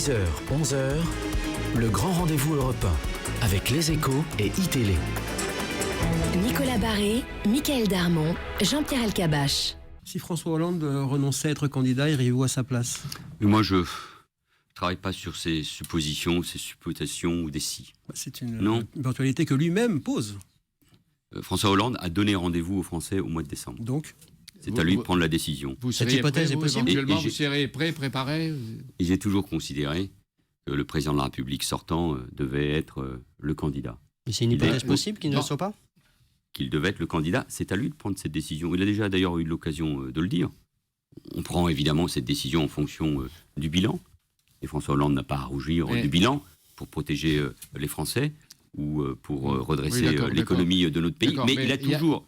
10h, 11h, le grand rendez-vous européen avec Les Échos et iTélé. Nicolas Barré, Michaël Darmon, Jean-Pierre Elkabbach. Si François Hollande renonçait à être candidat, iriez-vous à sa place? Moi, je travaille pas sur ces suppositions, ces supputations ou des si. C'est une éventualité que lui-même pose. François Hollande a donné rendez-vous aux Français au mois de décembre. Donc, c'est à lui de prendre la décision. Cette hypothèse est possible. Éventuellement, vous serez prêt, préparé. Et j'ai toujours considéré que le président de la République sortant devait être le candidat. Mais c'est une hypothèse possible qu'il ne le soit pas? Qu'il devait être le candidat, c'est à lui de prendre cette décision. Il a déjà d'ailleurs eu l'occasion de le dire. On prend évidemment cette décision en fonction du bilan. Et François Hollande n'a pas à rougir du bilan pour protéger les Français ou pour redresser l'économie de notre pays. Mais il a toujours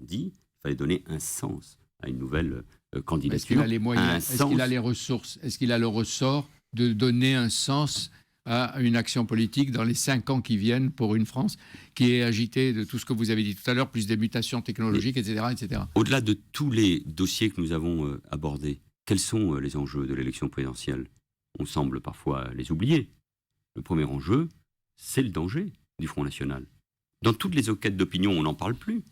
dit qu'il fallait donner un sens à une nouvelle candidature. Est-ce qu'il a les moyens? Est-ce qu'il a les ressources? Est-ce qu'il a le ressort de donner un sens à une action politique dans les 5 ans qui viennent pour une France qui est agitée de tout ce que vous avez dit tout à l'heure, plus des mutations technologiques, etc., etc. Au-delà de tous les dossiers que nous avons abordés, quels sont les enjeux de l'élection présidentielle? On semble parfois les oublier. Le premier enjeu, c'est le danger du Front National. Dans toutes les enquêtes d'opinion, on n'en parle plus.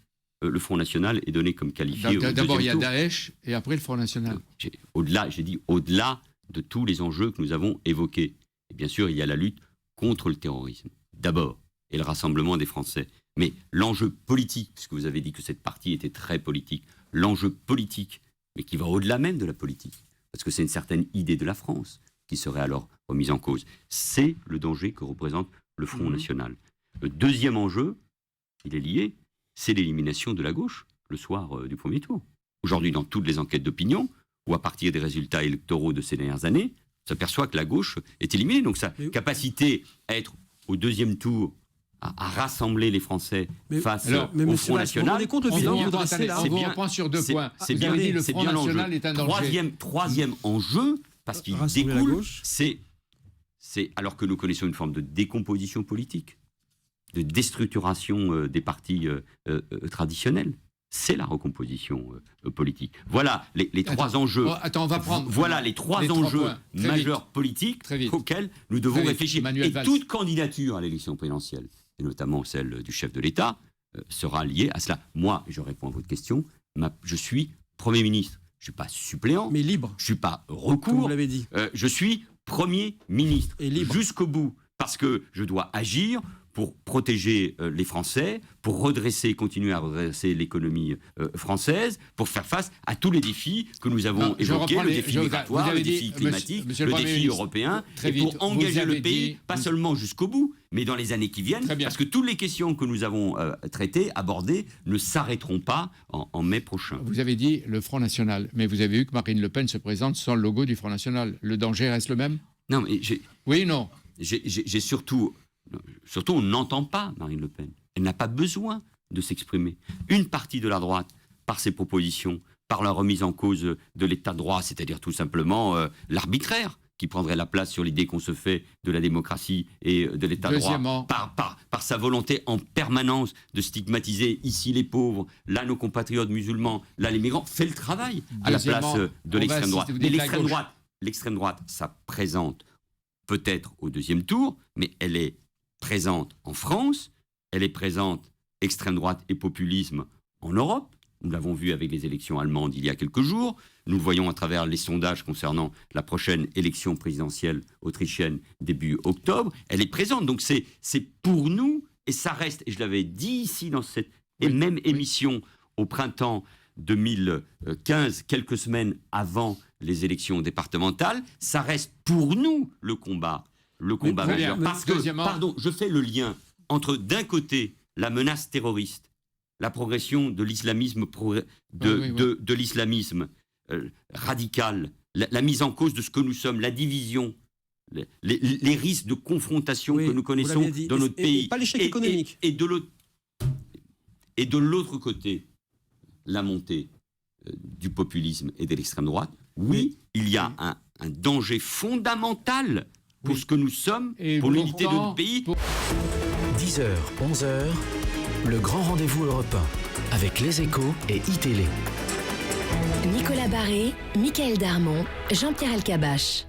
Le Front National est donné comme qualifié. D'abord, il y a Daesh et après le Front National. J'ai dit au-delà de tous les enjeux que nous avons évoqués. Et bien sûr, il y a la lutte contre le terrorisme, d'abord, et le rassemblement des Français. Mais l'enjeu politique, puisque vous avez dit que cette partie était très politique, l'enjeu politique, mais qui va au-delà même de la politique, parce que c'est une certaine idée de la France qui serait alors remise en cause, c'est le danger que représente le Front National. Le deuxième enjeu, il est lié, c'est l'élimination de la gauche le soir du premier tour. Aujourd'hui, dans toutes les enquêtes d'opinion, ou à partir des résultats électoraux de ces dernières années, on s'aperçoit que la gauche est éliminée. Donc sa capacité à être au deuxième tour, à rassembler les Français face au Front National, on vous reprend sur 2 points. C'est bien dit, le Front National est un danger. Troisième enjeu, parce qu'il découle, c'est alors que nous connaissons une forme de décomposition politique, de déstructuration des partis traditionnels. C'est la recomposition politique. Voilà les 3 enjeux. On va prendre. Voilà les 3 enjeux majeurs politiques auxquels nous devons réfléchir. Et toute candidature à l'élection présidentielle, et notamment celle du chef de l'État, sera liée à cela. Moi, je réponds à votre question. Je suis Premier ministre. Je ne suis pas suppléant. Mais libre. Je ne suis pas recours. Comme vous l'avez dit. Je suis Premier ministre. Et libre. Jusqu'au bout. Parce que je dois agir pour protéger les Français, pour continuer à redresser l'économie française, pour faire face à tous les défis que nous avons évoqués, le défi migratoire, le défi climatique, le défi européen, et pour engager le pays, pas seulement jusqu'au bout, mais dans les années qui viennent, parce que toutes les questions que nous avons traitées, abordées, ne s'arrêteront pas en mai prochain. Vous avez dit le Front National, mais vous avez vu que Marine Le Pen se présente sans le logo du Front National. Le danger reste le même? Non, mais oui, non. J'ai surtout, on n'entend pas Marine Le Pen. Elle n'a pas besoin de s'exprimer. Une partie de la droite, par ses propositions, par la remise en cause de l'état de droit, c'est-à-dire tout simplement l'arbitraire, qui prendrait la place sur l'idée qu'on se fait de la démocratie et de l'état de droit, par sa volonté en permanence de stigmatiser ici les pauvres, là nos compatriotes musulmans, là les migrants, fait le travail à la place de l'extrême droite. Mais l'extrême droite, ça présente peut-être au deuxième tour, mais elle est présente en France, elle est présente extrême droite et populisme en Europe. Nous l'avons vu avec les élections allemandes il y a quelques jours. Nous le voyons à travers les sondages concernant la prochaine élection présidentielle autrichienne début octobre. Elle est présente, donc c'est pour nous, et ça reste, et je l'avais dit ici dans cette même émission au printemps 2015, quelques semaines avant les élections départementales, ça reste pour nous le combat majeur. Parce que, je fais le lien entre d'un côté la menace terroriste, la progression de l'islamisme, de l'islamisme radical, la mise en cause de ce que nous sommes, la division, les risques de confrontation que nous connaissons dans notre pays, pas l'échec économique. Et de l'autre côté, la montée du populisme et de l'extrême droite. Oui, il y a un danger fondamental pour ce que nous sommes, pour l'unité de notre pays. 10h, 11h, le grand rendez-vous européen avec Les Échos et iTélé. Nicolas Barré, Michaël Darmon, Jean-Pierre Elkabbach.